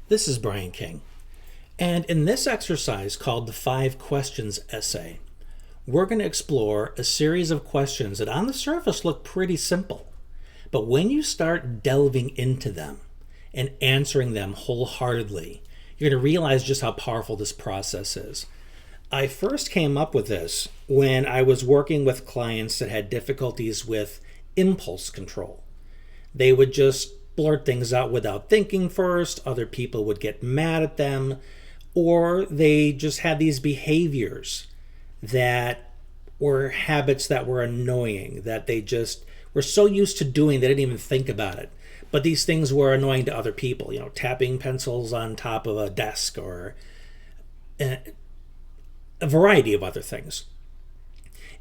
This is Brian King, and in this exercise called the 5 Questions Essay, we're going to explore a series of questions that on the surface look pretty simple, but when you start delving into them and answering them wholeheartedly, you're going to realize just how powerful this process is. I first came up with this when I was working with clients that had difficulties with impulse control. They would just blurt things out without thinking first. Other people would get mad at them, or they just had these behaviors that were habits that were annoying, that they just were so used to doing they didn't even think about it. But these things were annoying to other people, tapping pencils on top of a desk or a variety of other things.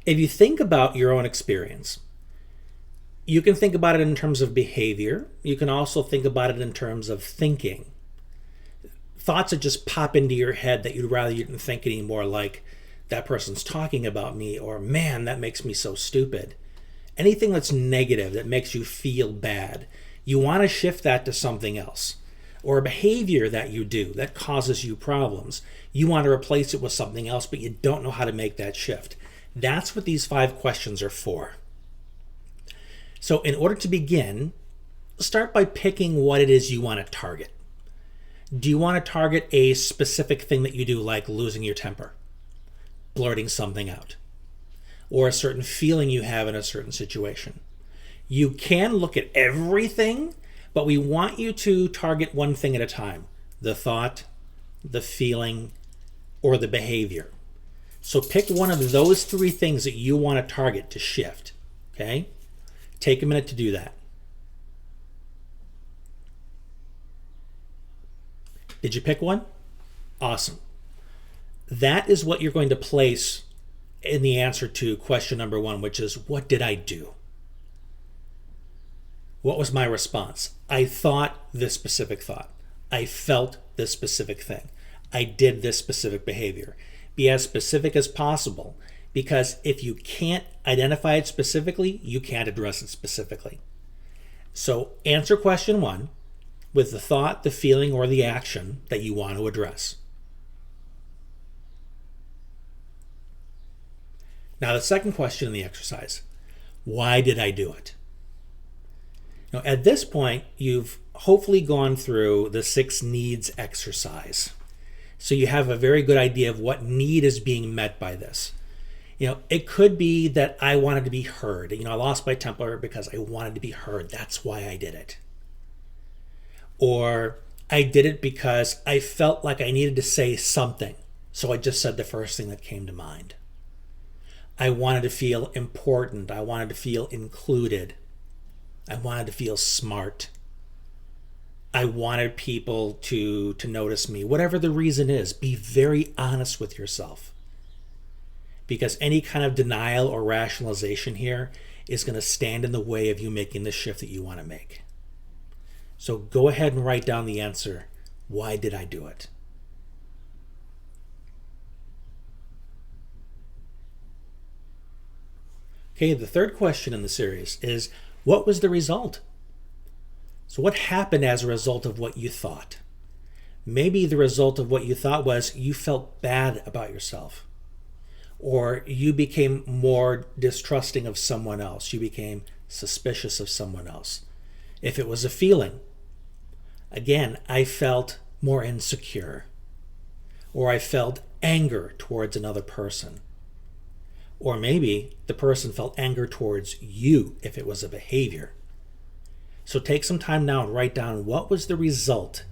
If you think about your own experience, you can think about it in terms of behavior. You can also think about it in terms of thinking. Thoughts that just pop into your head that you'd rather you didn't think anymore, like, that person's talking about me, or man, that makes me so stupid. Anything that's negative, that makes you feel bad, you want to shift that to something else. Or a behavior that you do that causes you problems, you want to replace it with something else, but you don't know how to make that shift. That's what these 5 questions are for. So in order to begin, start by picking what it is you want to target. Do you want to target a specific thing that you do, like losing your temper, blurting something out, or a certain feeling you have in a certain situation? You can look at everything, but we want you to target one thing at a time: the thought, the feeling, or the behavior. So pick one of those 3 things that you want to target to shift, okay? Take a minute to do that. Did you pick one? Awesome. That is what you're going to place in the answer to question number 1, which is, what did I do? What was my response? I thought this specific thought. I felt this specific thing. I did this specific behavior. Be as specific as possible, because if you can't identify it specifically, you can't address it specifically. So answer question 1 with the thought, the feeling, or the action that you want to address. Now, the second question in the exercise: why did I do it? Now, at this point, you've hopefully gone through the 6 needs exercise. So you have a very good idea of what need is being met by this. It could be that I wanted to be heard. I lost my temper because I wanted to be heard. That's why I did it. Or I did it because I felt like I needed to say something, so I just said the first thing that came to mind. I wanted to feel important. I wanted to feel included. I wanted to feel smart. I wanted people to notice me. Whatever the reason is, be very honest with yourself. Because any kind of denial or rationalization here is going to stand in the way of you making the shift that you want to make. So go ahead and write down the answer. Why did I do it? Okay, the third question in the series is, what was the result? So what happened as a result of what you thought? Maybe the result of what you thought was you felt bad about yourself, or you became more distrusting of someone else. You became suspicious of someone else. If it was a feeling, again, I felt more insecure, or I felt anger towards another person. Or maybe the person felt anger towards you if it was a behavior. So take some time now and write down what was the result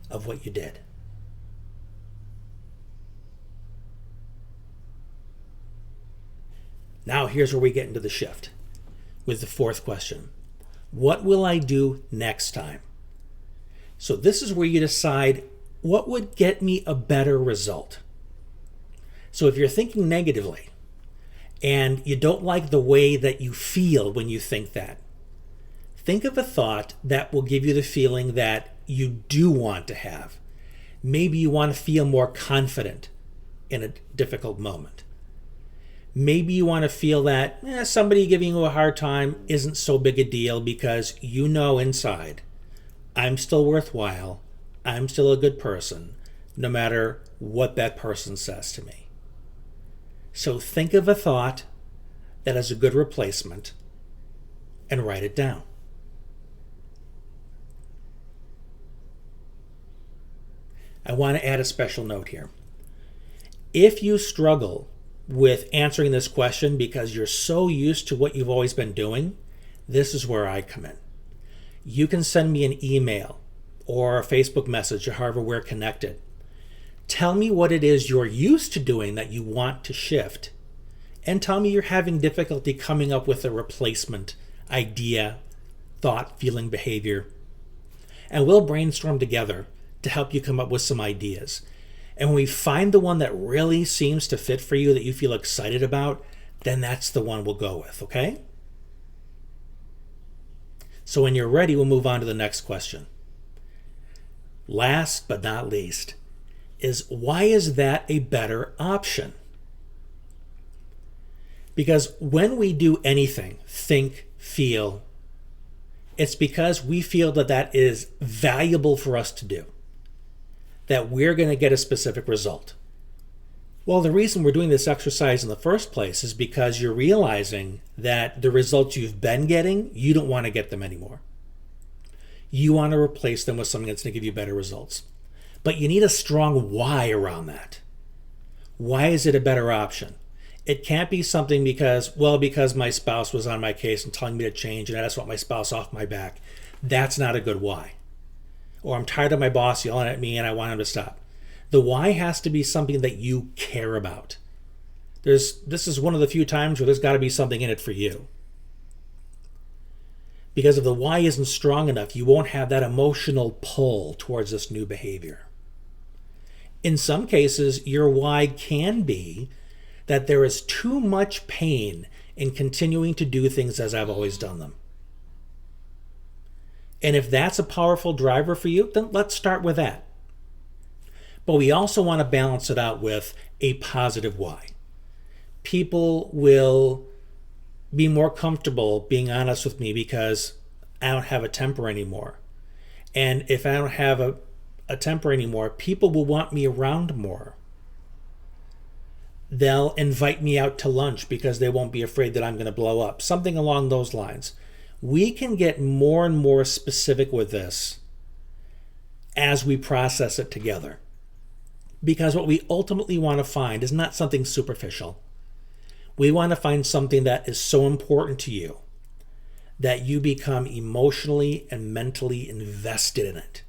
of what you did. Now here's where we get into the shift with the 4th question. What will I do next time? So this is where you decide what would get me a better result. So if you're thinking negatively and you don't like the way that you feel when you think that, think of a thought that will give you the feeling that you do want to have. Maybe you want to feel more confident in a difficult moment. Maybe you want to feel that somebody giving you a hard time isn't so big a deal because you know inside, I'm still worthwhile. I'm still a good person, no matter what that person says to me. So think of a thought that is a good replacement and write it down. I want to add a special note here. If you struggle with answering this question because you're so used to what you've always been doing, this is where I come in. You can send me an email or a Facebook message or however we're connected. Tell me what it is you're used to doing that you want to shift, and tell me you're having difficulty coming up with a replacement idea, thought, feeling, behavior. And we'll brainstorm together to help you come up with some ideas. And when we find the one that really seems to fit for you, that you feel excited about, then that's the one we'll go with, okay? So when you're ready, we'll move on to the next question. Last but not least is, why is that a better option? Because when we do anything, think, feel, it's because we feel that that is valuable for us to do, that we're going to get a specific result. Well, the reason we're doing this exercise in the first place is because you're realizing that the results you've been getting, you don't want to get them anymore. You want to replace them with something that's going to give you better results. But you need a strong why around that. Why is it a better option? It can't be something because my spouse was on my case and telling me to change and I just want my spouse off my back. That's not a good why. Or I'm tired of my boss yelling at me and I want him to stop. The why has to be something that you care about. This is one of the few times where there's got to be something in it for you. Because if the why isn't strong enough, you won't have that emotional pull towards this new behavior. In some cases, your why can be that there is too much pain in continuing to do things as I've always done them. And if that's a powerful driver for you, then let's start with that. But we also want to balance it out with a positive why. People will be more comfortable being honest with me because I don't have a temper anymore. And if I don't have a temper anymore, people will want me around more. They'll invite me out to lunch because they won't be afraid that I'm going to blow up. Something along those lines. We can get more and more specific with this as we process it together. Because what we ultimately want to find is not something superficial. We want to find something that is so important to you that you become emotionally and mentally invested in it,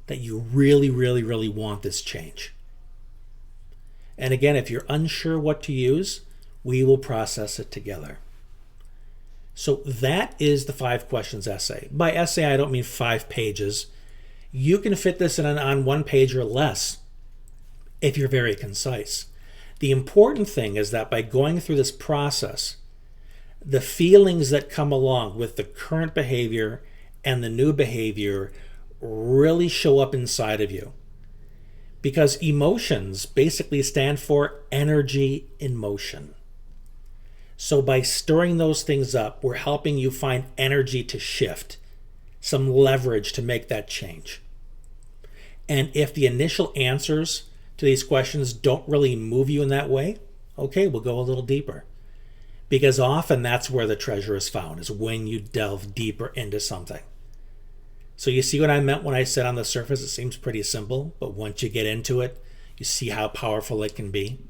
that you really, really, really want this change. And again, if you're unsure what to use, we will process it together. So that is the 5 questions essay. By essay, I don't mean 5 pages. You can fit this on 1 page or less if you're very concise. The important thing is that by going through this process, the feelings that come along with the current behavior and the new behavior really show up inside of you. Because emotions basically stand for energy in motion. So by stirring those things up, we're helping you find energy to shift, some leverage to make that change. And if the initial answers to these questions don't really move you in that way, okay, we'll go a little deeper. Because often that's where the treasure is found, is when you delve deeper into something. So you see what I meant when I said on the surface it seems pretty simple, but once you get into it, you see how powerful it can be.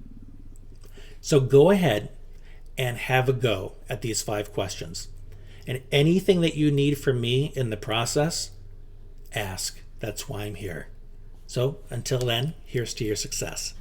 So go ahead and have a go at these 5 questions. And anything that you need from me in the process, ask. That's why I'm here. So until then, here's to your success.